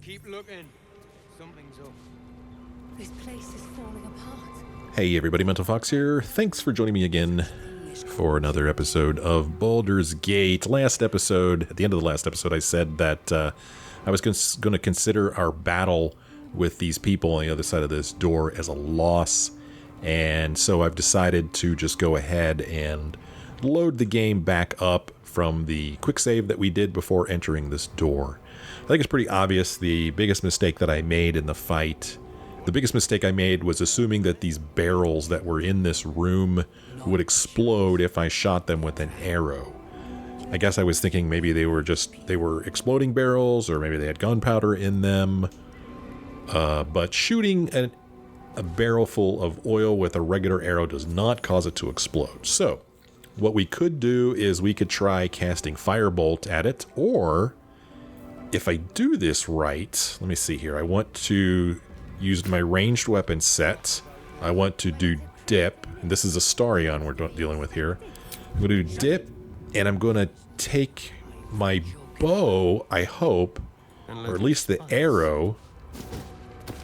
Keep looking. Something's up. This place is falling apart. Hey everybody, Mental Fox here. Thanks for joining me again for another episode of Baldur's Gate. Last episode, at the end of the last episode, I said that I was going to consider our battle with these people on the other side of this door as a loss. And so I've decided to just go ahead and load the game back up from the quick save that we did before entering this door. I think it's pretty obvious the biggest mistake that I made in the fight. The biggest mistake I made was assuming that these barrels that were in this room would explode if I shot them with an arrow. I guess I was thinking maybe they were exploding barrels, or maybe they had gunpowder in them. But shooting a barrel full of oil with a regular arrow does not cause it to explode. So what we could do is we could try casting Firebolt at it, or if I do this right, let me see here. I want to use my ranged weapon set. I want to do dip, and this is a Astarion we're dealing with here. I'm going to do dip, and I'm going to take my bow, I hope, or at least the arrow,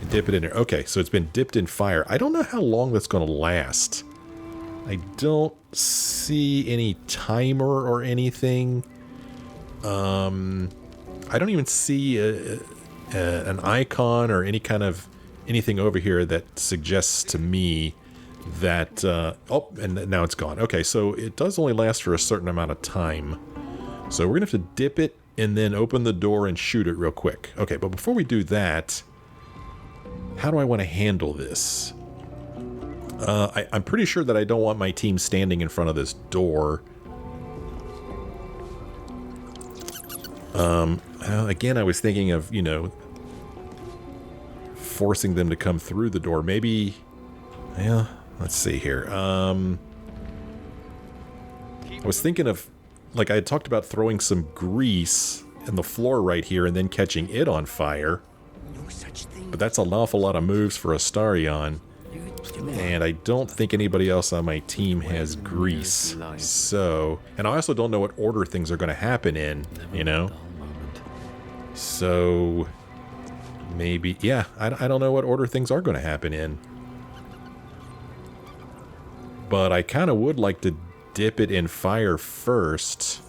and dip it in there. Okay, so it's been dipped in fire. I don't know how long that's going to last. I don't see any timer or anything. I don't even see an icon or any kind of anything over here that suggests to me that oh, and now it's gone. Okay, so it does only last for a certain amount of time. So we're gonna have to dip it and then open the door and shoot it real quick. Okay, but before we do that, how do I want to handle this? I'm pretty sure that I don't want my team standing in front of this door. Again, I was thinking of, forcing them to come through the door. Maybe, yeah, let's see here. I was thinking of, like I had talked about throwing some grease in the floor right here and then catching it on fire. But that's an awful lot of moves for Astarion. And I don't think anybody else on my team has grease. So, and I also don't know what order things are going to happen in, So, maybe, yeah, I don't know what order things are going to happen in. But I kind of would like to dip it in fire first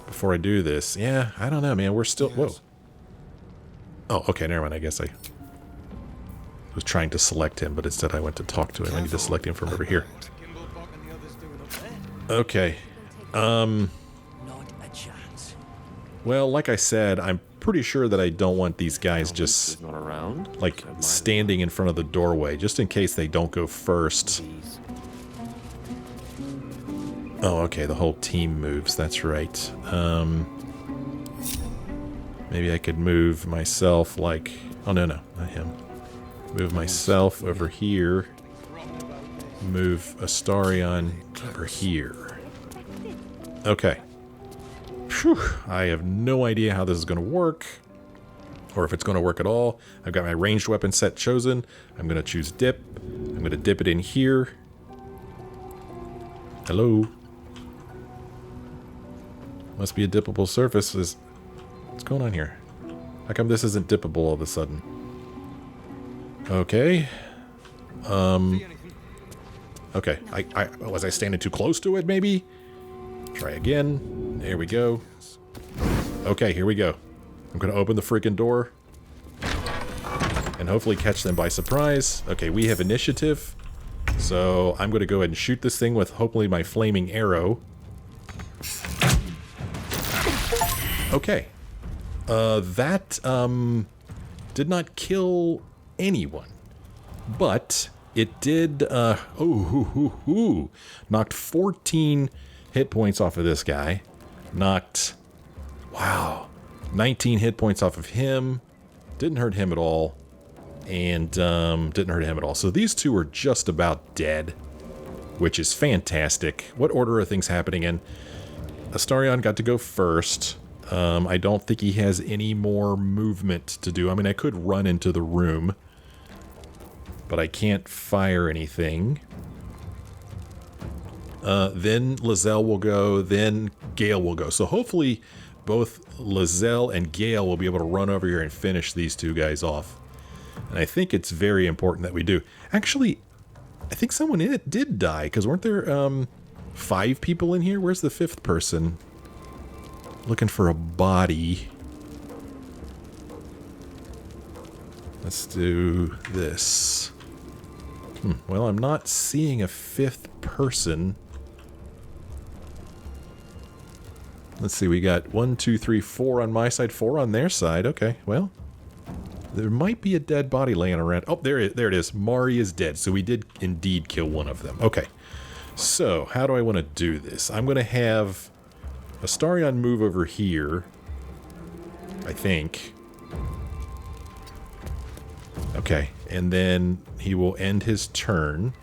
before I do this. Yeah, I don't know, man. We're still, whoa. Oh, okay, never mind. I guess I was trying to select him, but instead I went to talk to him. I need to select him from over here. Okay. Well, like I said, I'm pretty sure that I don't want these guys just like standing in front of the doorway, just in case they don't go first. Oh, okay, the whole team moves. That's right. Maybe I could move myself like... Oh, no, not him. Move myself over here. Move Astarion over here. Okay. Whew. I have no idea how this is going to work. Or if it's going to work at all. I've got my ranged weapon set chosen. I'm going to choose dip. I'm going to dip it in here. Hello? Must be a dippable surface. What's going on here? How come this isn't dippable all of a sudden? Okay. Okay. Was I standing too close to it, maybe? Try again. There we go. Okay, here we go. I'm going to open the freaking door. And hopefully catch them by surprise. Okay, we have initiative. So I'm going to go ahead and shoot this thing with hopefully my flaming arrow. Okay. That did not kill anyone, but it did, knocked 14 hit points off of this guy, knocked, wow, 19 hit points off of him, didn't hurt him at all, and didn't hurt him at all. So these two are just about dead, which is fantastic. What order are things happening in? Astarion got to go first. I don't think he has any more movement to do. I mean, I could run into the room, but I can't fire anything. Then Lizelle will go, then Gale will go. So hopefully both Lizelle and Gale will be able to run over here and finish these two guys off. And I think it's very important that we do. Actually, I think someone in it did die, because weren't there 5 people in here? Where's the 5th person? Looking for a body. Let's do this. Well, I'm not seeing a 5th person. Let's see, we got 1, 2, 3, 4 on my side, 4 on their side. Okay, well, there might be a dead body laying around. Oh, there it is. Mari is dead, so we did indeed kill one of them. Okay, so how do I want to do this? I'm going to have Astarion move over here, I think. Okay, and then he will end his turn.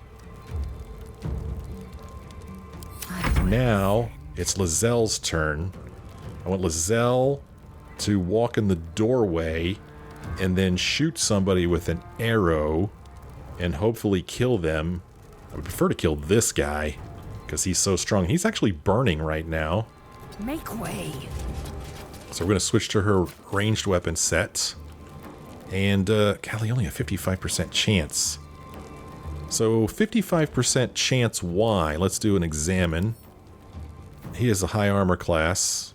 Now it's Lizelle's turn. I want Lizelle to walk in the doorway and then shoot somebody with an arrow and hopefully kill them. I would prefer to kill this guy because he's so strong. He's actually burning right now. Make way. So we're going to switch to her ranged weapon set. And, golly, only a 55% chance. So 55% chance why? Let's do an examine. He has a high armor class.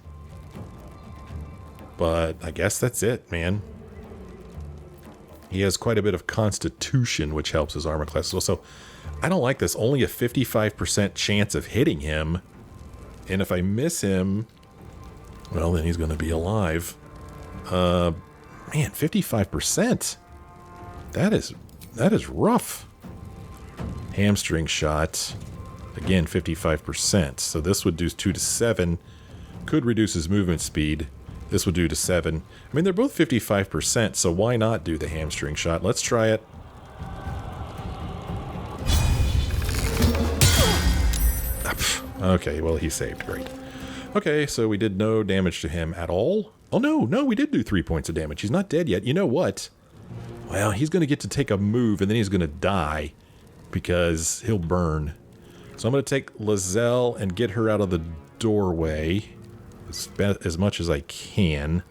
But I guess that's it, man. He has quite a bit of constitution, which helps his armor class. So I don't like this. Only a 55% chance of hitting him. And if I miss him, well, then he's going to be alive. Man, 55%. That is rough. Hamstring shot. Again, 55%. So this would do 2 to 7. Could reduce his movement speed. This would do to 7. I mean, they're both 55%, so why not do the hamstring shot? Let's try it. Okay, well, he saved. Great. Okay, so we did no damage to him at all. Oh, no, we did do 3 points of damage. He's not dead yet. You know what? Well, he's going to get to take a move, and then he's going to die because he'll burn. So I'm going to take Lizelle and get her out of the doorway as much as I can.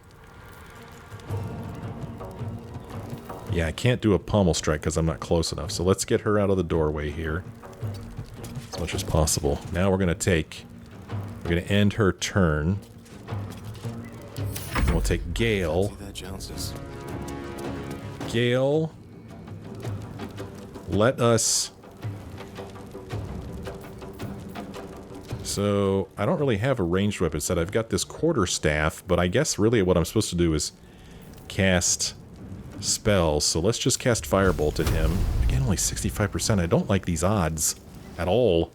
Yeah, I can't do a pommel strike because I'm not close enough. So let's get her out of the doorway here as much as possible. Now we're going to end her turn. And we'll take Gale. Gale, let us... So, I don't really have a ranged weapon set. I've got this quarterstaff, but I guess really what I'm supposed to do is cast spells. So let's just cast Firebolt at him. Again, only 65%. I don't like these odds at all.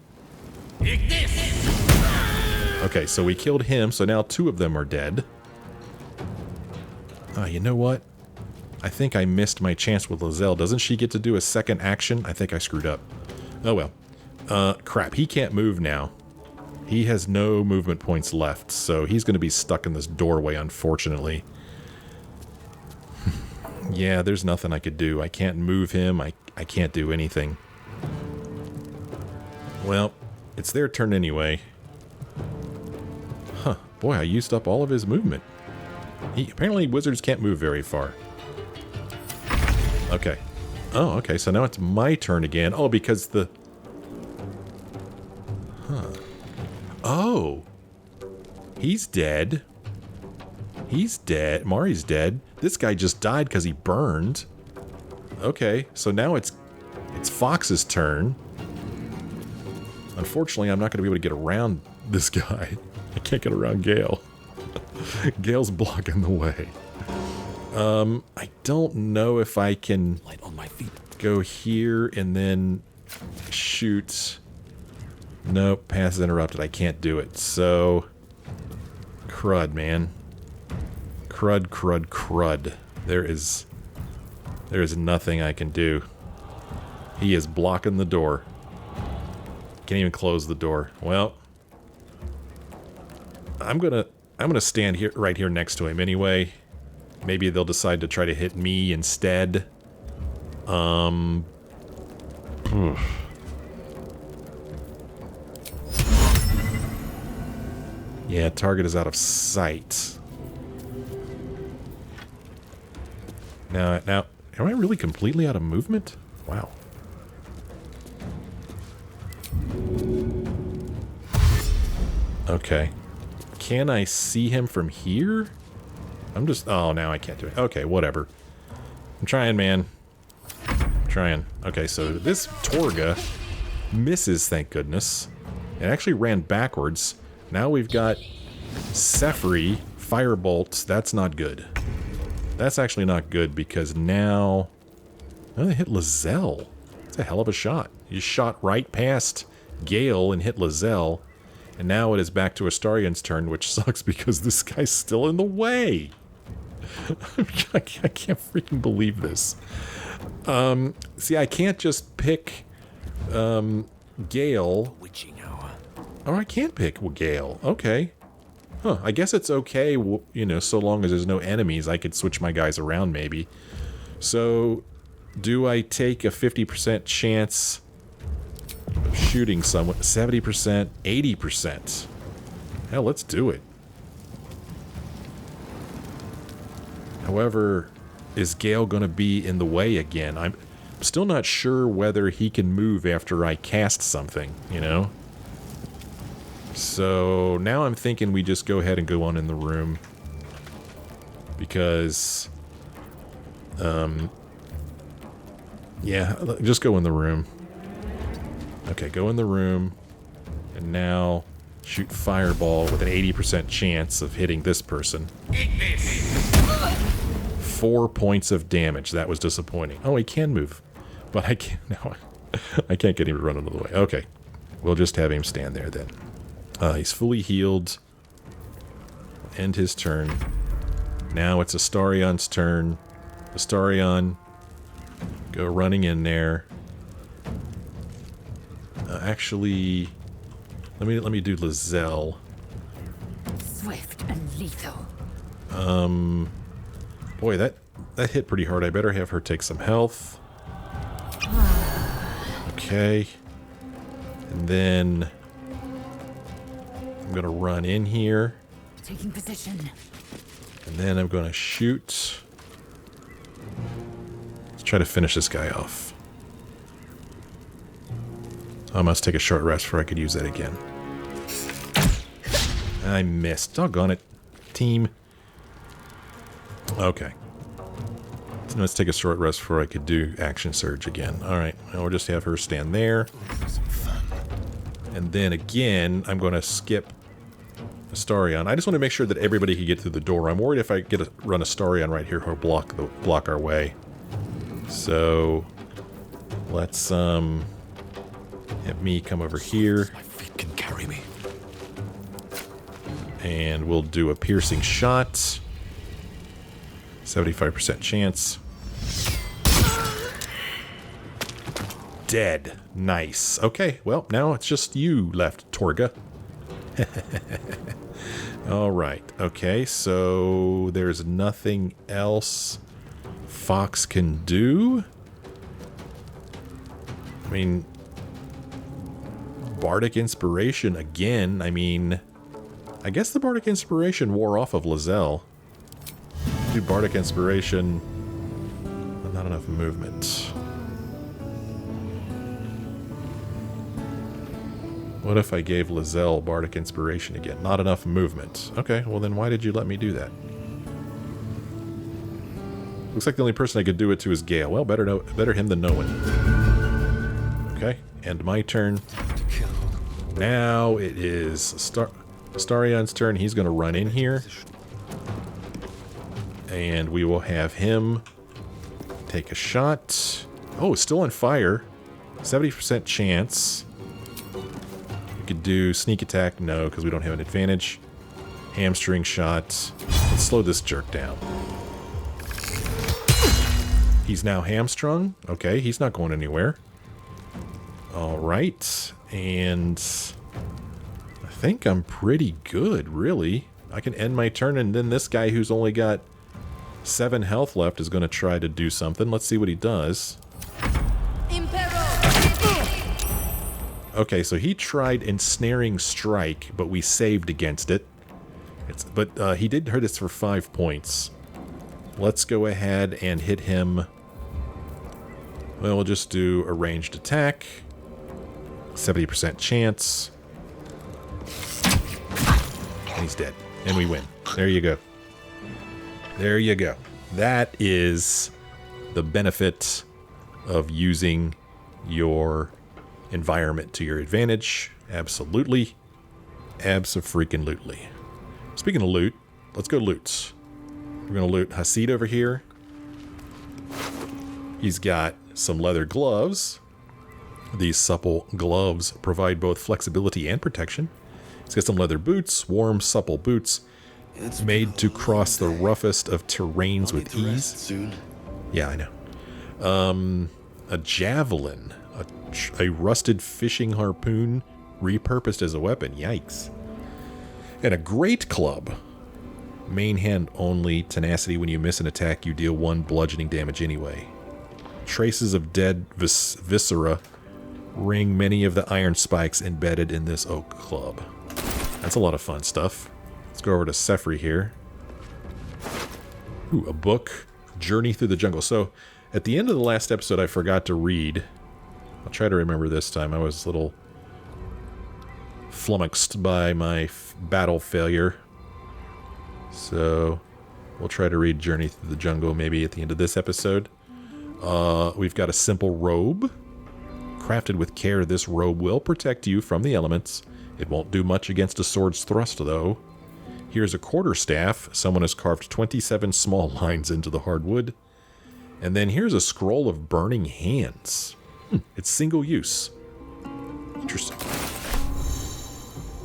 Okay, so we killed him, so now 2 of them are dead. You know what? I think I missed my chance with Lizelle. Doesn't she get to do a second action? I think I screwed up. Oh well. Crap, he can't move now. He has no movement points left, so he's going to be stuck in this doorway, unfortunately. Yeah, there's nothing I could do. I can't move him. I can't do anything. Well, it's their turn anyway. Huh. Boy, I used up all of his movement. Apparently, wizards can't move very far. Okay. Oh, okay, so now it's my turn again. Oh, because the... Huh. Oh. He's dead. He's dead. Mari's dead. This guy just died because he burned. Okay, so now it's Fox's turn. Unfortunately, I'm not going to be able to get around this guy. I can't get around Gale. Gale's blocking the way. I don't know if I can light on my feet. Go here and then shoot. Nope, pass is interrupted. I can't do it. So, crud, man. Crud, crud, crud. There is nothing I can do. He is blocking the door. Can't even close the door. Well, I'm gonna stand here, right here next to him anyway. Maybe they'll decide to try to hit me instead. Yeah, target is out of sight. Now, am I really completely out of movement? Wow. Okay. Can I see him from here? I'm just... Oh, now I can't do it. Okay, whatever. I'm trying, man. I'm trying. Okay, so this Torga misses, thank goodness. It actually ran backwards. Now we've got Sephri, Firebolt. That's not good. That's actually not good because now... Oh, they hit Lizelle. That's a hell of a shot. You shot right past Gale and hit Lizelle. And now it is back to Astarion's turn, which sucks because this guy's still in the way. I can't freaking believe this. See, I can't just pick Gale. Witching hour. Oh, I can't pick Gale. Okay. Huh, I guess it's okay, you know, so long as there's no enemies. I could switch my guys around, maybe. So, do I take a 50% chance of shooting someone? 70%? 80%? Hell, let's do it. However, is Gale going to be in the way again? I'm still not sure whether he can move after I cast something, you know? So now I'm thinking we just go ahead and go on in the room. Because, yeah, just go in the room. Okay, go in the room. And now shoot Fireball with an 80% chance of hitting this person. 4 points of damage. That was disappointing. Oh, he can move. But I can't now. I can't get him to run out of the way. Okay. We'll just have him stand there then. He's fully healed. End his turn. Now it's Astarion's turn. Astarion, go running in there. Actually, let me do Lizelle. Swift and lethal. Boy, that hit pretty hard. I better have her take some health. Okay. And then I'm gonna run in here. Taking position. And then I'm gonna shoot. Let's try to finish this guy off. I must take a short rest before I could use that again. I missed. Doggone it. Team. Okay. So let's take a short rest before I could do action surge again. Alright, now we'll just have her stand there. And then again, I'm going to skip Astarion. I just want to make sure that everybody can get through the door. I'm worried if I run Astarion right here, he'll block our way. So let's have me come over here. My feet can carry me. And we'll do a piercing shot. 75% chance. Dead. Nice. Okay, well, now it's just you left, Torga. Alright, okay, so there's nothing else Fox can do? I mean, Bardic Inspiration again. I mean, I guess the Bardic Inspiration wore off of Lizelle. Do Bardic Inspiration, but not enough movement. What if I gave Lizelle Bardic Inspiration again? Not enough movement. Okay, well then why did you let me do that? Looks like the only person I could do it to is Gale. Well, better him than no one. Okay, end my turn. Now it is Astarion's turn. He's going to run in here. And we will have him take a shot. Oh, still on fire. 70% chance. We could do sneak attack. No, because we don't have an advantage. Hamstring shot. Let's slow this jerk down. He's now hamstrung. Okay, he's not going anywhere. Alright. And I think I'm pretty good, really. I can end my turn, and then this guy who's only got 7 health left is going to try to do something. Let's see what he does. Okay, so he tried ensnaring strike, but we saved against it. But he did hurt us for 5 points. Let's go ahead and hit him. Well, we'll just do a ranged attack. 70% chance. And he's dead. And we win. There you go. There you go. That is the benefit of using your environment to your advantage. Absolutely. Abso-freaking-lutely. Speaking of loot, let's go loot. We're going to loot Hasid over here. He's got some leather gloves. These supple gloves provide both flexibility and protection. He's got some leather boots, warm, supple boots, made to cross the roughest of terrains with ease. Soon. Yeah, I know. A javelin, a rusted fishing harpoon repurposed as a weapon. Yikes. And a great club. Main hand only. Tenacity. When you miss an attack, you deal 1 bludgeoning damage anyway. Traces of dead viscera ring many of the iron spikes embedded in this oak club. That's a lot of fun stuff. Let's go over to Sefri here. Ooh, a book. Journey Through the Jungle. So, at the end of the last episode, I forgot to read. I'll try to remember this time. I was a little flummoxed by my battle failure. So, we'll try to read Journey Through the Jungle maybe at the end of this episode. We've got a simple robe. Crafted with care, this robe will protect you from the elements. It won't do much against a sword's thrust, though. Here's a quarterstaff. Someone has carved 27 small lines into the hardwood. And then here's a scroll of burning hands. It's single use. Interesting.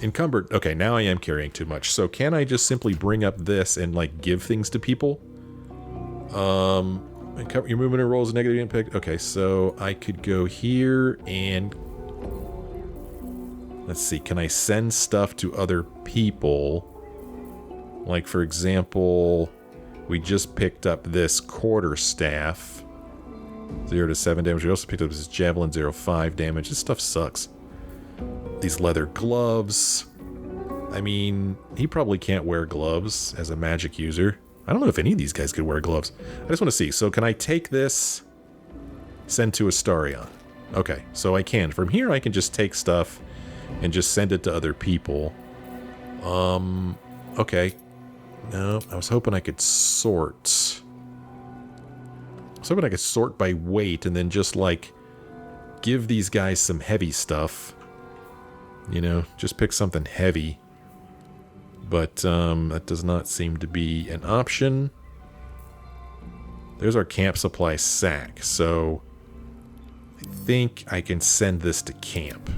Encumbered. Okay, now I am carrying too much. So can I just simply bring up this and, like, give things to people? Your movement and rolls negative impact. Okay, so I could go here and... Let's see, can I send stuff to other people? Like, for example, we just picked up this quarterstaff. 0 to 7 damage. We also picked up this javelin, 0-5 damage. This stuff sucks. These leather gloves. I mean, he probably can't wear gloves as a magic user. I don't know if any of these guys could wear gloves. I just want to see. So can I take this, send to Astarion? Okay, so I can. From here, I can just take stuff and just send it to other people. Okay. No, I was hoping I could sort. I was hoping I could sort by weight and then just, like, give these guys some heavy stuff. You know, just pick something heavy. But that does not seem to be an option. There's our camp supply sack. So I think I can send this to camp.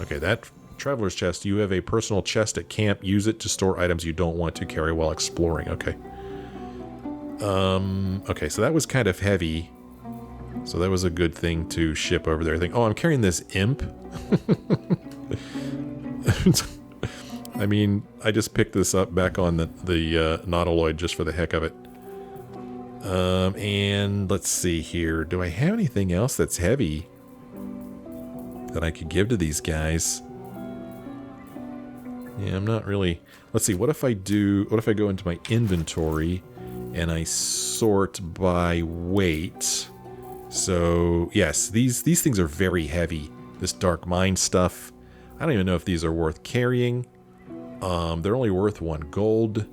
Okay, that traveler's chest. You have a personal chest at camp. Use it to store items you don't want to carry while exploring. Okay. Okay, so that was kind of heavy. So that was a good thing to ship over there. I think. Oh, I'm carrying this imp. I mean, I just picked this up back on the Nautiloid just for the heck of it. And let's see here. Do I have anything else that's heavy that I could give to these guys? Yeah, I'm not really... Let's see, what if I go into my inventory and I sort by weight? So, yes, these things are very heavy. This Dark Mind stuff. I don't even know if these are worth carrying. They're only worth 1 gold.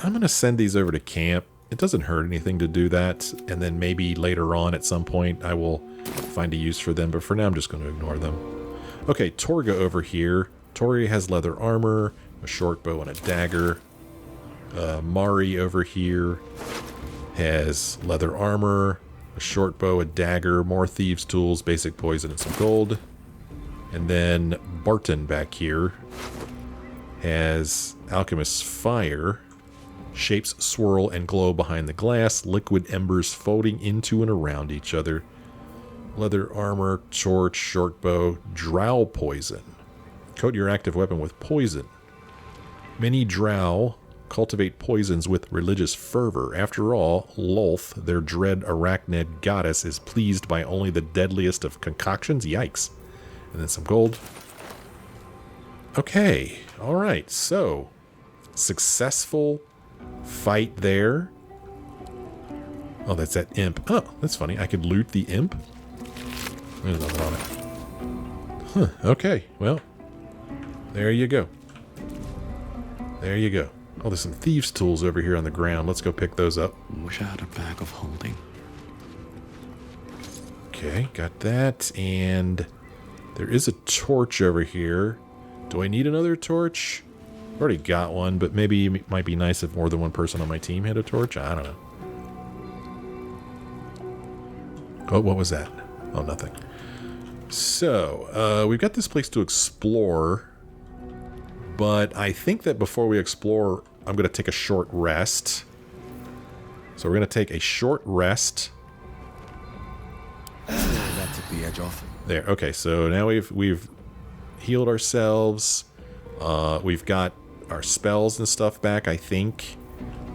I'm going to send these over to camp. It doesn't hurt anything to do that. And then maybe later on at some point I will find a use for them. But for now I'm just going to ignore them. Okay, Torga over here. Torga has leather armor, a short bow and a dagger. Mari over here has leather armor, a short bow, a dagger, more thieves' tools, basic poison, and some gold. And then Barton back here has Alchemist's Fire. Shapes swirl and glow behind the glass, liquid embers folding into and around each other. Leather armor, torch, short bow, drow poison. Coat your active weapon with poison. Many drow cultivate poisons with religious fervor. After all, Lolth, their dread arachnid goddess, is pleased by only the deadliest of concoctions. Yikes. And then some gold. Okay. All right. So, successful fight there. Oh, that's that imp. Oh, that's funny. I could loot the imp. There's nothing on it. Huh. Okay. Well, there you go. There you go. Oh, there's some thieves' tools over here on the ground. Let's go pick those up. Wish I had a bag of holding. Okay, got that. And there is a torch over here. Do I need another torch? I've already got one, but maybe it might be nice if more than one person on my team had a torch. I don't know. Oh, what was that? Oh, nothing. So, we've got this place to explore. But I think that before we explore, I'm going to take a short rest. So we're going to take a short rest. That took the edge off. There. Okay, so now we've healed ourselves. We've got our spells and stuff back, I think.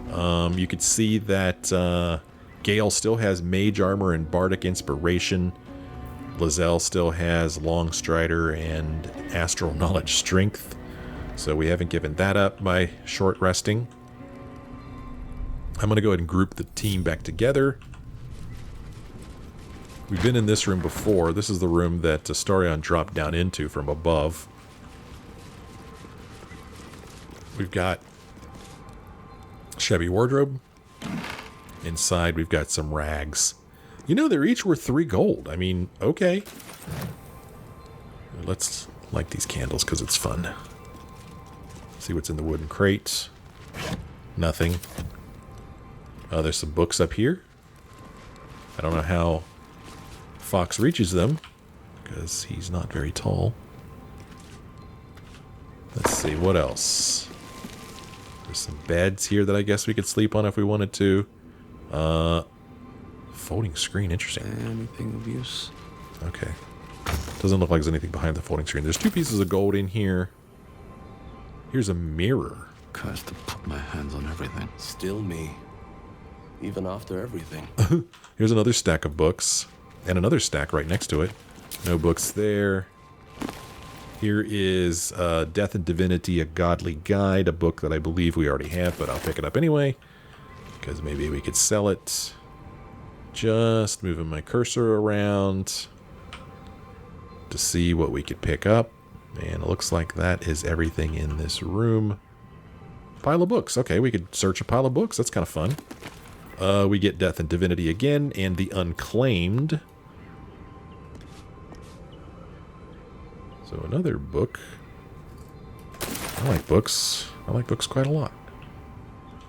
You could see that Gale still has mage armor and bardic inspiration. Lizelle still has long strider and astral knowledge strength. So we haven't given that up by short resting. I'm going to go ahead and group the team back together. We've been in this room before. This is the room that Astarion dropped down into from above. We've got Chevy wardrobe. Inside we've got some rags. You know, they're each worth 3 gold. I mean, okay. Let's light these candles because it's fun. See what's in the wooden crate. Nothing. There's some books up here. I don't know how Fox reaches them because he's not very tall. Let's see, what else? There's some beds here that I guess we could sleep on if we wanted to. Folding screen, interesting. Anything of use? Okay. Doesn't look like there's anything behind the folding screen. There's 2 pieces of gold in here. Here's a mirror. Cursed to put my hands on everything. Still me. Even after everything. Here's another stack of books. And another stack right next to it. No books there. Here is Death and Divinity, A Godly Guide. A book that I believe we already have, but I'll pick it up anyway. Because maybe we could sell it. Just moving my cursor around to see what we could pick up. And it looks like that is everything in this room. Pile of books. Okay, we could search a pile of books. That's kind of fun. We get Death and Divinity again, and the Unclaimed. So another book. I like books. I like books quite a lot.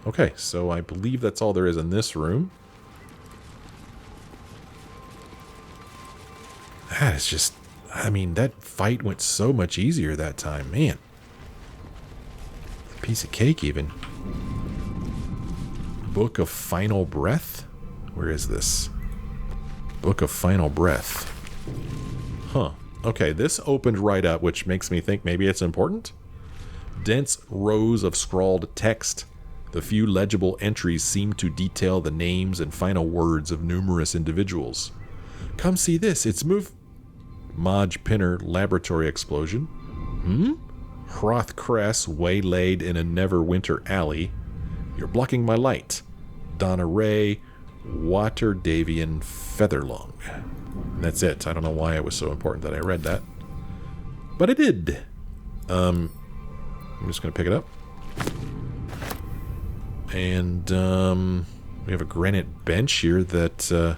Okay, so I believe that's all there is in this room. That is just... I mean, that fight went so much easier that time. Man. Piece of cake, even. Book of Final Breath? Where is this? Book of Final Breath. Huh. Okay, this opened right up, which makes me think maybe it's important. Dense rows of scrawled text. The few legible entries seem to detail the names and final words of numerous individuals. Come see this. It's Maj Pinner laboratory explosion. Hroth Cress waylaid in a Neverwinter alley. You're blocking my light. Donna Ray, Water Davian Featherlong. And that's it. I don't know why it was so important that I read that. But I did. I'm just going to pick it up. And we have a granite bench here that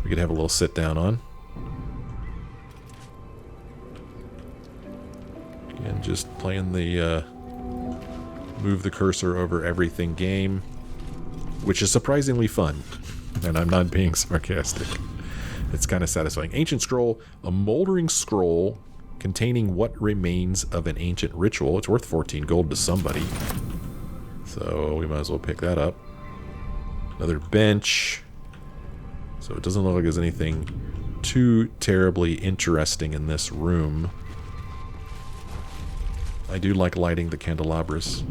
we could have a little sit down on. And just playing the move the cursor over everything game, which is surprisingly fun. And I'm not being sarcastic. It's kind of satisfying. Ancient Scroll, a moldering scroll containing what remains of an ancient ritual. It's worth 14 gold to somebody. So we might as well pick that up. Another bench. So it doesn't look like there's anything too terribly interesting in this room. I do like lighting the candelabras.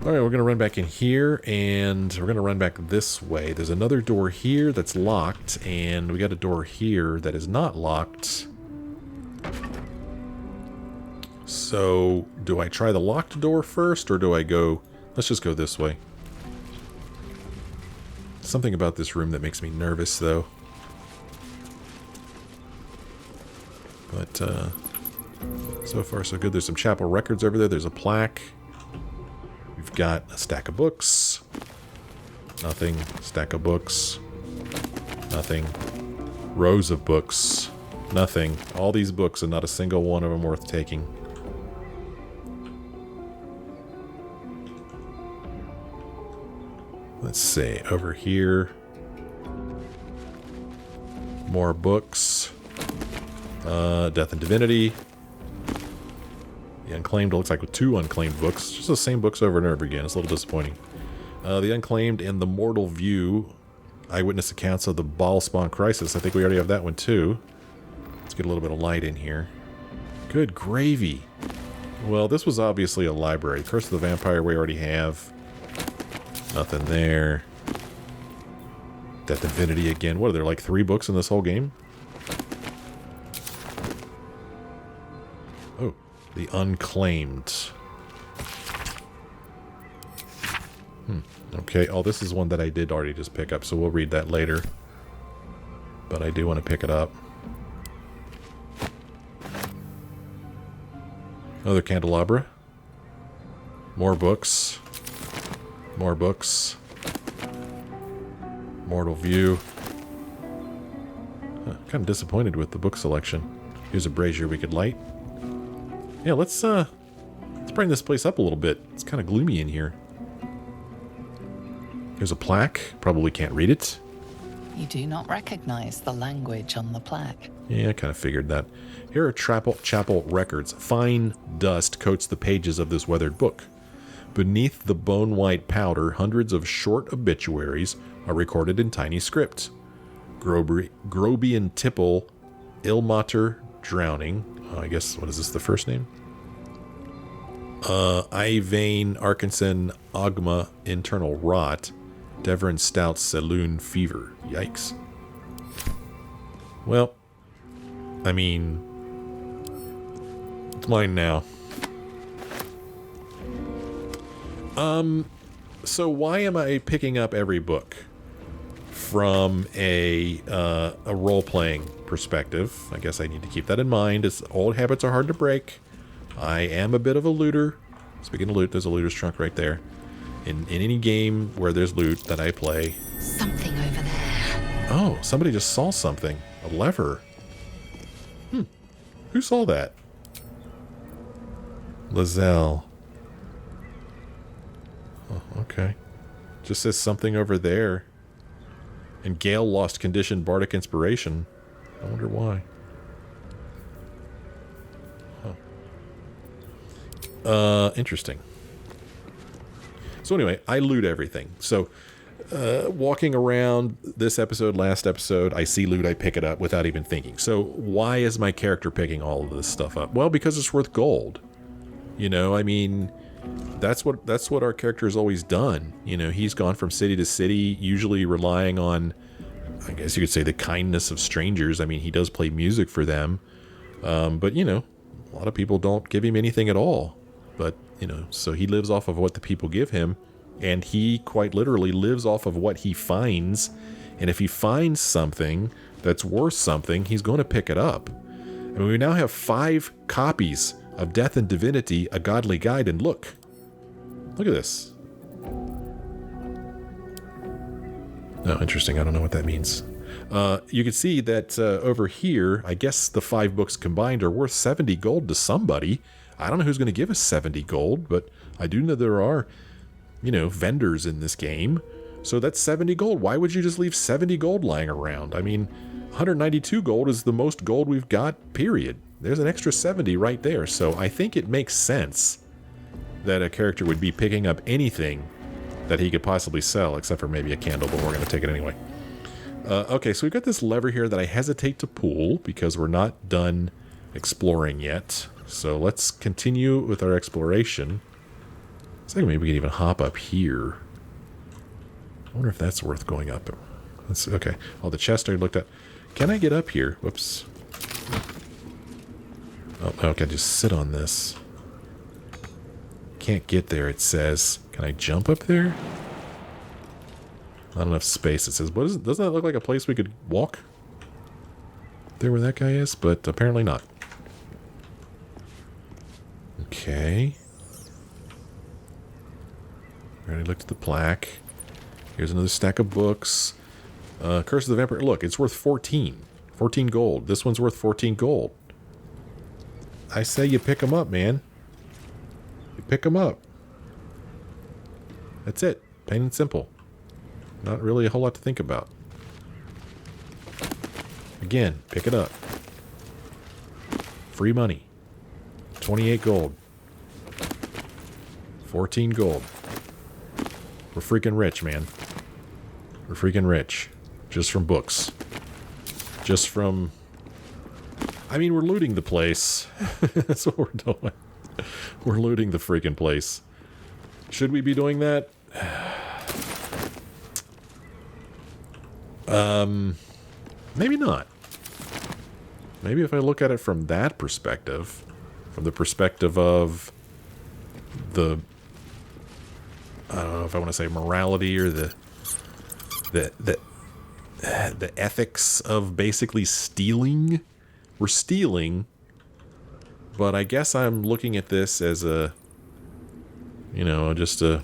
Alright, we're going to run back in here, and we're going to run back this way. There's another door here that's locked, and we got a door here that is not locked. So, do I try the locked door first, or do I go... Let's just go this way. Something about this room that makes me nervous, though. But, so far so good. There's some chapel records over there. There's a plaque. We've got a stack of books. Nothing. Stack of books. Nothing. Rows of books. Nothing. All these books and not a single one of them worth taking. Let's see. Over here. More books. Death and Divinity. The Unclaimed looks like with 2 unclaimed books. Just the same books over and over again. It's a little disappointing. The Unclaimed and the Mortal View. Eyewitness accounts of the Ball-Spawn Crisis. I think we already have that one too. Let's get a little bit of light in here. Good gravy. Well, this was obviously a library. Curse of the Vampire we already have. Nothing there. Death and Divinity again. What are there, like 3 books in this whole game? Oh, the Unclaimed. Okay, oh, this is one that I did already just pick up, so we'll read that later. But I do want to pick it up. Another candelabra. More books. More books. Mortal View. Kind of disappointed with the book selection. Here's a brazier we could light. Yeah, let's bring this place up a little bit. It's kind of gloomy in here. Here's a plaque. Probably can't read it. You do not recognize the language on the plaque. Yeah, I kind of figured that. Here are chapel records. Fine dust coats the pages of this weathered book. Beneath the bone-white powder, hundreds of short obituaries are recorded in tiny script. Grobian Tipple, Ilmater drowning. I guess, what is this, the first name? Ivane Arkinson Ogma internal rot. Devon Stout Saloon fever. Yikes. Well, I mean, it's mine now. So why am I picking up every book? From a role-playing perspective, I guess I need to keep that in mind. As old habits are hard to break. I am a bit of a looter. Speaking of loot, there's a looter's trunk right there. In any game where there's loot that I play. Something over there. Oh, somebody just saw something. A lever. Who saw that? Lizelle. Oh, okay. Just says something over there. And Gale lost condition bardic inspiration. I wonder why. Interesting. So anyway, I loot everything. So walking around this episode, last episode, I see loot, I pick it up without even thinking. So why is my character picking all of this stuff up? Well, because it's worth gold. You know, I mean, that's what our character has always done. You know, he's gone from city to city, usually relying on, I guess you could say, the kindness of strangers. I mean, he does play music for them. But, you know, a lot of people don't give him anything at all. But, you know, so he lives off of what the people give him. And he quite literally lives off of what he finds. And if he finds something that's worth something, he's going to pick it up. I mean, we now have 5 copies of Death and Divinity, A Godly Guide. And look at this. Oh, interesting. I don't know what that means. You can see that over here, I guess the 5 books combined are worth 70 gold to somebody. I don't know who's going to give us 70 gold, but I do know there are, you know, vendors in this game. So that's 70 gold. Why would you just leave 70 gold lying around? I mean, 192 gold is the most gold we've got, period. There's an extra 70 right there. So I think it makes sense that a character would be picking up anything that he could possibly sell, except for maybe a candle, but we're going to take it anyway. Okay, so we've got this lever here that I hesitate to pull because we're not done exploring yet. So let's continue with our exploration. I think maybe we can even hop up here. I wonder if that's worth going up. Let's, okay. Oh, the chest I looked at. Can I get up here? Whoops. Oh, okay, just sit on this. Can't get there, it says. Can I jump up there? Not enough space, it says. What is it? Doesn't that look like a place we could walk? There where that guy is, but apparently not. Okay. Already looked at the plaque. Here's another stack of books. Curse of the Vampire. Look, it's worth 14. 14 gold. This one's worth 14 gold. I say you pick them up, man. You pick them up. That's it. Plain and simple. Not really a whole lot to think about. Again, pick it up. Free money. 28 gold. 14 gold. We're freaking rich, man. We're freaking rich. Just from books. Just from... I mean, we're looting the place. That's what we're doing. We're looting the freaking place. Should we be doing that? Maybe not. Maybe if I look at it from that perspective, from the perspective of the, I don't know if I want to say morality or the ethics of basically stealing. We're stealing, but I guess I'm looking at this as a, you know, just a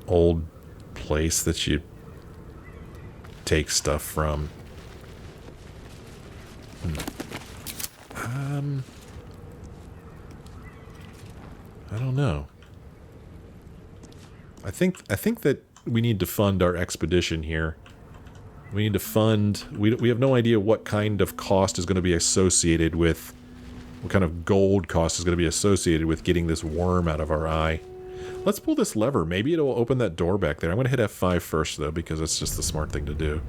old place that you take stuff from. I don't know. I think that we need to fund our expedition here. We need to fund... We have no idea what kind of cost is going to be associated with... What kind of gold cost is going to be associated with getting this worm out of our eye. Let's pull this lever. Maybe it'll open that door back there. I'm going to hit F5 first, though, because that's just the smart thing to do.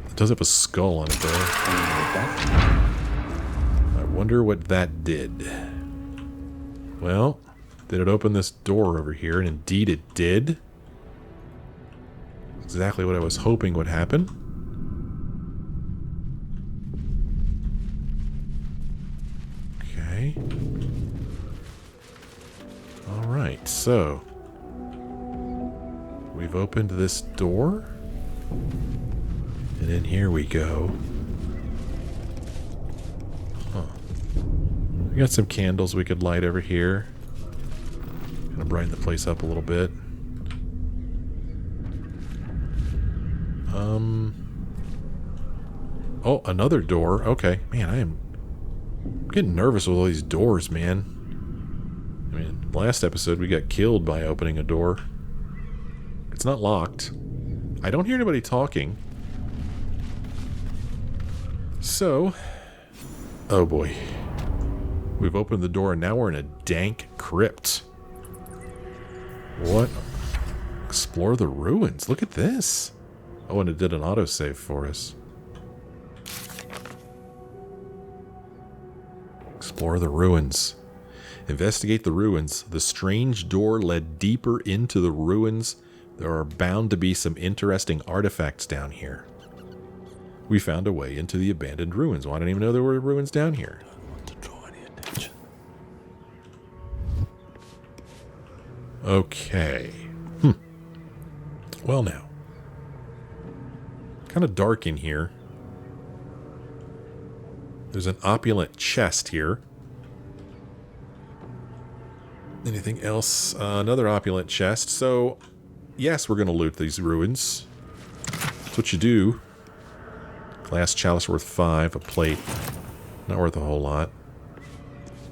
It does have a skull on it, though. I wonder what that did. Well, did it open this door over here? And indeed it did. Exactly what I was hoping would happen. Okay. Alright, so we've opened this door. And in here we go. Huh. We got some candles we could light over here. Gonna brighten the place up a little bit. Oh, another door. Okay. Man, I'm getting nervous with all these doors, man. I mean, last episode we got killed by opening a door. It's not locked. I don't hear anybody talking. So, oh boy. We've opened the door and now we're in a dank crypt. What? Explore the ruins. Look at this. Oh, and it did an autosave for us. Explore the ruins. Investigate the ruins. The strange door led deeper into the ruins. There are bound to be some interesting artifacts down here. We found a way into the abandoned ruins. Well, I didn't even know there were ruins down here. I don't want to draw any attention. Okay. Well now. Kind of dark in here. There's an opulent chest here. Anything else? Another opulent chest. So, yes, we're going to loot these ruins. That's what you do. Glass chalice worth 5. A plate. Not worth a whole lot.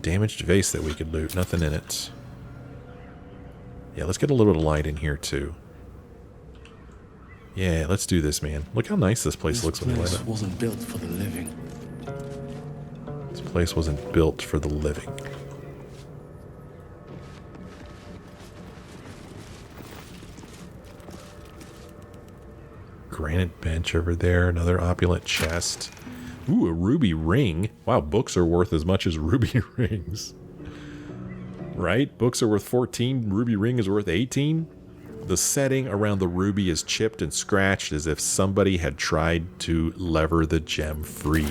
Damaged vase that we could loot. Nothing in it. Yeah, let's get a little bit of light in here, too. Yeah, let's do this, man. Look how nice this place looks when we light it. This place wasn't built for the living. This place wasn't built for the living. Granite bench over there. Another opulent chest. Ooh, a ruby ring. Wow, books are worth as much as ruby rings. Right? Books are worth 14. Ruby ring is worth 18. The setting around the ruby is chipped and scratched as if somebody had tried to lever the gem free.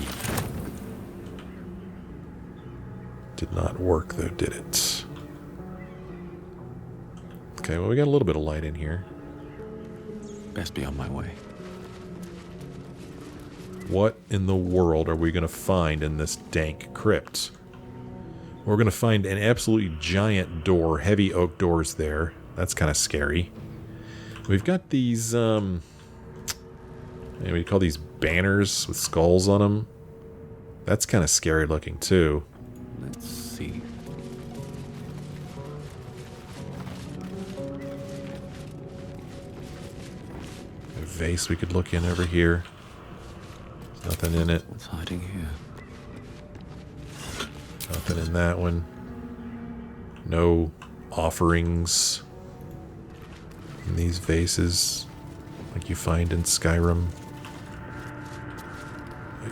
Did not work though, did it? Okay, well we got a little bit of light in here. Best be on my way. What in the world are we going to find in this dank crypt? We're going to find an absolutely giant door, heavy oak doors there. That's kind of scary. We've got these, what do you call these banners with skulls on them? That's kind of scary looking too. Let's see. A vase we could look in over here. Nothing in it. What's hiding here? Nothing in that one. No offerings in these vases like you find in Skyrim.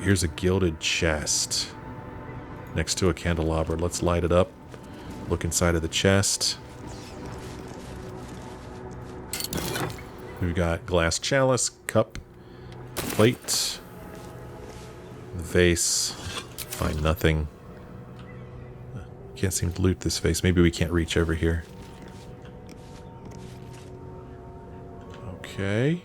Here's a gilded chest next to a candelabra. Let's light it up. Look inside of the chest. We've got glass chalice, cup, plate, vase. Find nothing. Can't seem to loot this vase. Maybe we can't reach over here. Okay.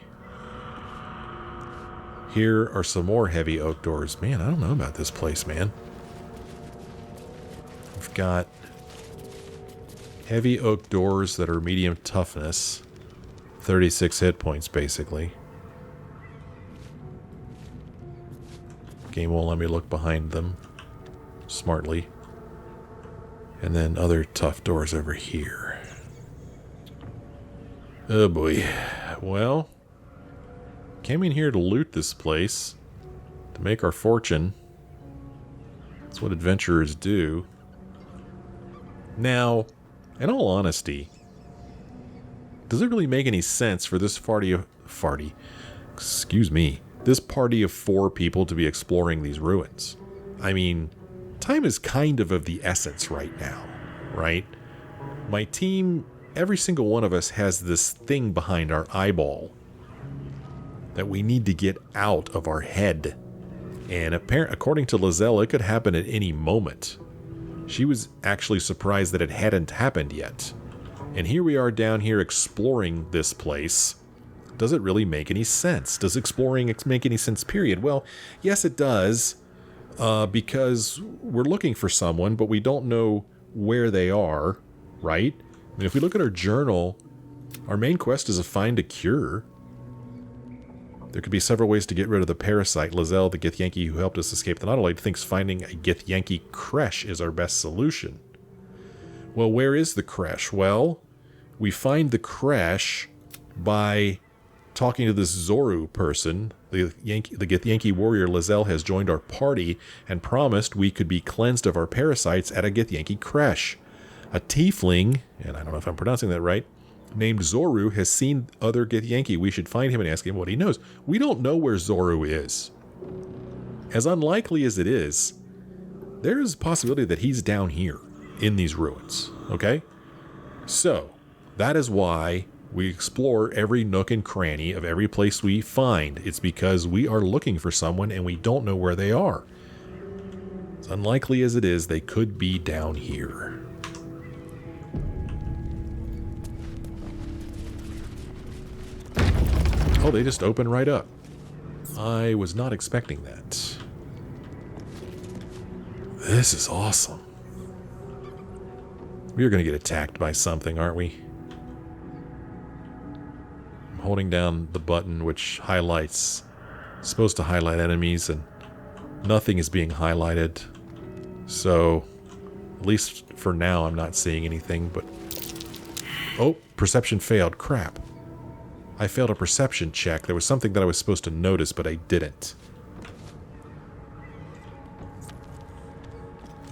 Here are some more heavy oak doors. Man, I don't know about this place, man. We've got heavy oak doors that are medium toughness. 36 hit points, basically. Game won't let me look behind them smartly. And then other tough doors over here. Oh boy. Well, came in here to loot this place, to make our fortune. That's what adventurers do. Now, in all honesty, does it really make any sense for this party of 4 people to be exploring these ruins? I mean, time is kind of the essence right now, right? My team, every single one of us has this thing behind our eyeball that we need to get out of our head. And according to Lizelle, it could happen at any moment. She was actually surprised that it hadn't happened yet. And here we are down here exploring this place. Does it really make any sense? Does exploring make any sense, period? Well, yes it does. Because we're looking for someone, but we don't know where they are, right? I mean, if we look at our journal, our main quest is to find a cure. There could be several ways to get rid of the parasite. Lizelle, the Githyanki who helped us escape the Nautiloid, thinks finding a Githyanki creche is our best solution. Well, where is the creche? Well, we find the creche by talking to this Zoru person. The Githyanki warrior Lizelle has joined our party and promised we could be cleansed of our parasites at a Githyanki creche. A tiefling, and I don't know if I'm pronouncing that right, named Zoru has seen other Githyanki. We should find him and ask him what he knows. We don't know where Zoru is. As unlikely as it is, there is a possibility that he's down here in these ruins, okay? So, that is why we explore every nook and cranny of every place we find. It's because we are looking for someone and we don't know where they are. As unlikely as it is, they could be down here. Oh, they just open right up. I was not expecting that. This is awesome. We are going to get attacked by something, aren't we? I'm holding down the button which highlights, supposed to highlight enemies, and nothing is being highlighted. So, at least for now, I'm not seeing anything, but... Oh, perception failed. Crap. I failed a perception check. There was something that I was supposed to notice, but I didn't.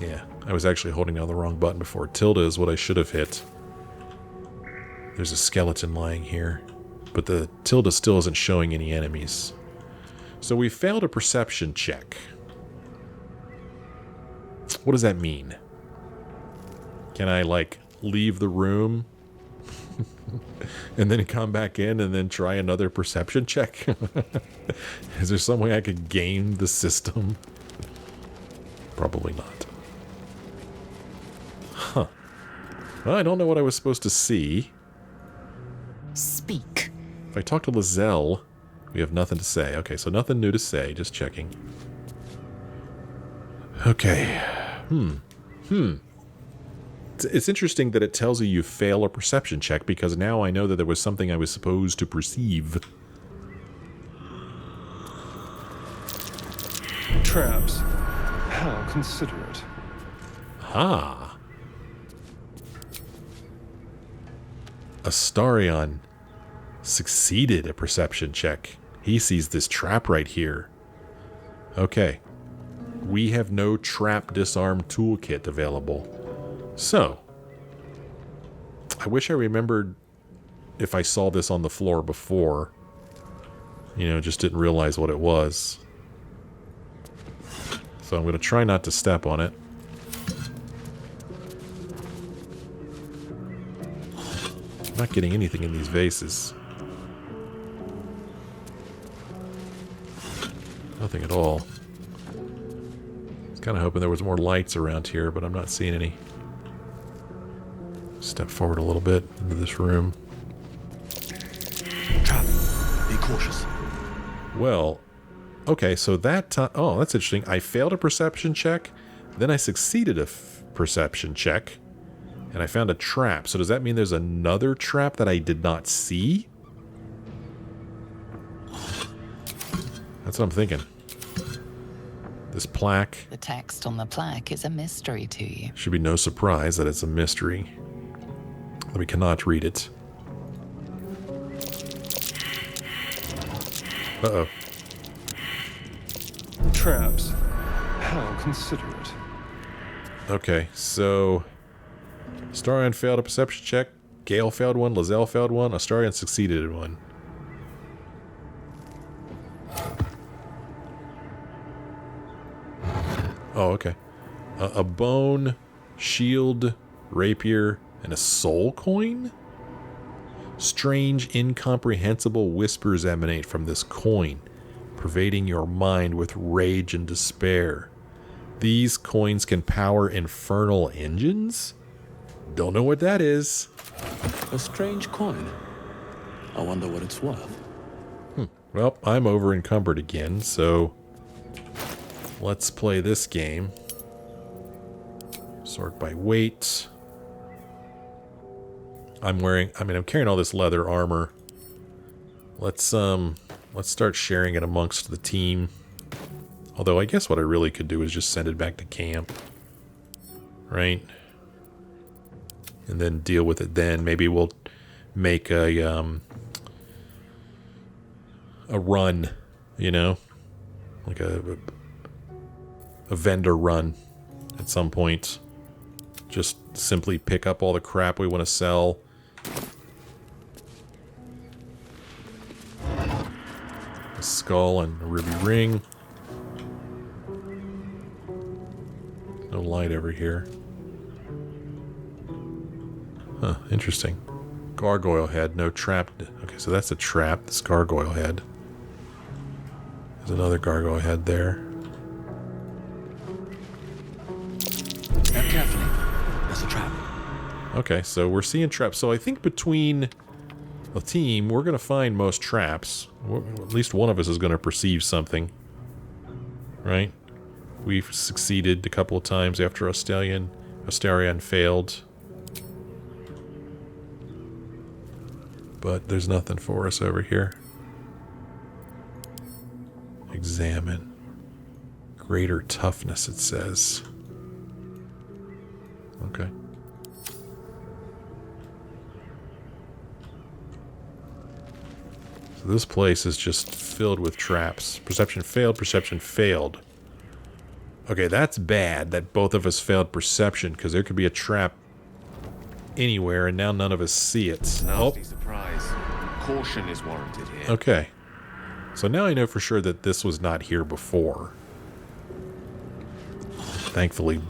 Yeah, I was actually holding down the wrong button before. Tilde is what I should have hit. There's a skeleton lying here, but the tilde still isn't showing any enemies. So we failed a perception check. What does that mean? Can I, like, leave the room and then come back in and then try another perception check? Is there some way I could game the system? Probably not. Well, I don't know what I was supposed to see. Speak. If I talk to Lizelle, we have nothing to say. Okay, so nothing new to say. Just checking. Okay. It's interesting that it tells you fail a perception check, because now I know that there was something I was supposed to perceive. Traps. How considerate. Ah. Astarion succeeded a perception check. He sees this trap right here. Okay. We have no trap disarm toolkit available. So, I wish I remembered if I saw this on the floor before. You know, just didn't realize what it was. So I'm going to try not to step on it. I'm not getting anything in these vases. Nothing at all. I was kind of hoping there was more lights around here, but I'm not seeing any. Step forward a little bit into this room. Trap. Be cautious. Well, okay, so that time... Oh, that's interesting. I failed a perception check, then I succeeded a perception check, and I found a trap. So does that mean there's another trap that I did not see? That's what I'm thinking. This plaque... The text on the plaque is a mystery to you. Should be no surprise that it's a mystery. We cannot read it. Uh-oh. Traps. How considerate. Okay, so... Astarion failed a perception check. Gale failed one. Lizelle failed one. Astarion succeeded in one. Oh, okay. A bone, shield, rapier, and a soul coin? Strange, incomprehensible whispers emanate from this coin, pervading your mind with rage and despair. These coins can power infernal engines? Don't know what that is. A strange coin. I wonder what it's worth. Well, I'm over encumbered again, so let's play this game. Sort by weight. I'm carrying all this leather armor. Let's start sharing it amongst the team. Although I guess what I really could do is just send it back to camp. Right? And then deal with it then. Maybe we'll make a run, you know? Like a vendor run at some point. Just simply pick up all the crap we want to sell. A skull and a ruby ring. No light over here. Huh, interesting. Gargoyle head, no trap. Okay, so that's a trap, this gargoyle head. There's another gargoyle head there. Step carefully. That's a trap. Okay, so we're seeing traps. So I think between the team, we're going to find most traps. At least one of us is going to perceive something. Right? We've succeeded a couple of times after Astarion failed. But there's nothing for us over here. Examine. Greater toughness, it says. Okay. So this place is just filled with traps. Perception failed, perception failed. Okay, that's bad that both of us failed perception, because there could be a trap anywhere, and now none of us see it. Nasty surprise. Caution is warranted here. Okay. So now I know for sure that this was not here before. Thankfully,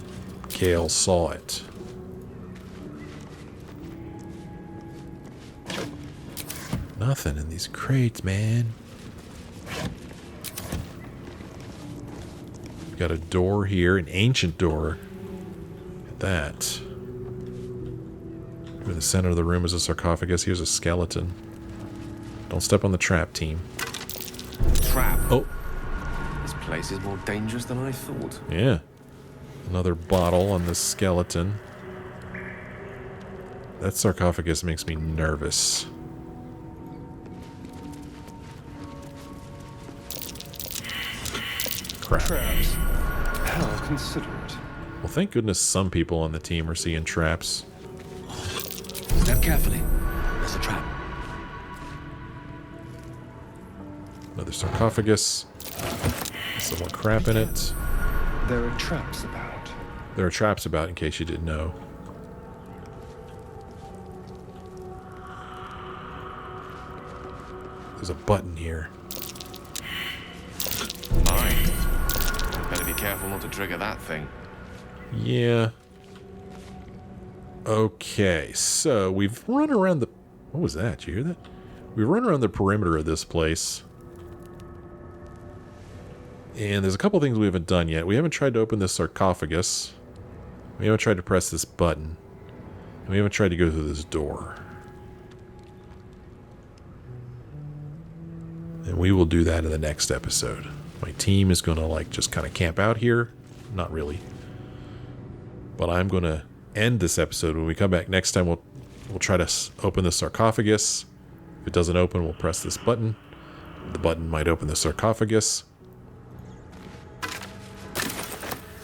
Gale saw it. Nothing in these crates, man. We've got a door here, an ancient door. Look at that. the center of the room is a sarcophagus. Here's a skeleton. Don't step on the trap, team. Trap. Oh, This place is more dangerous than I thought. yeah. Another bottle on this skeleton. That sarcophagus makes me nervous. Crap. Traps. How considerate. Well, thank goodness some people on the team are seeing traps. Step carefully. There's a trap. Another sarcophagus. Some more crap in it. There are traps about. There are traps about, in case you didn't know. There's a button here. Mine. Better be careful not to trigger that thing. Yeah. Okay, so we've run around the... What was that? Did you hear that? We've run around the perimeter of this place. And there's a couple things we haven't done yet. We haven't tried to open this sarcophagus. We haven't tried to press this button. And we haven't tried to go through this door. And we will do that in the next episode. My team is going to, like, just kind of camp out here. Not really. But I'm going to end this episode. When we come back next time, we'll try to open the sarcophagus. If it doesn't open, we'll press this button. The button might open the sarcophagus.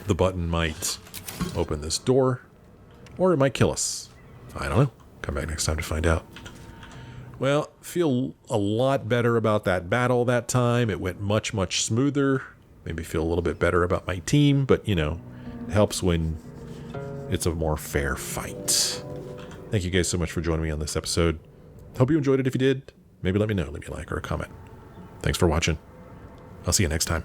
The button might open this door. Or it might kill us. I don't know. Come back next time to find out. Well, feel a lot better about that battle that time. It went much, much smoother. Made me feel a little bit better about my team. But, you know, it helps when it's a more fair fight. Thank you guys so much for joining me on this episode. Hope you enjoyed it. If you did, maybe let me know. Leave me a like or a comment. Thanks for watching. I'll see you next time.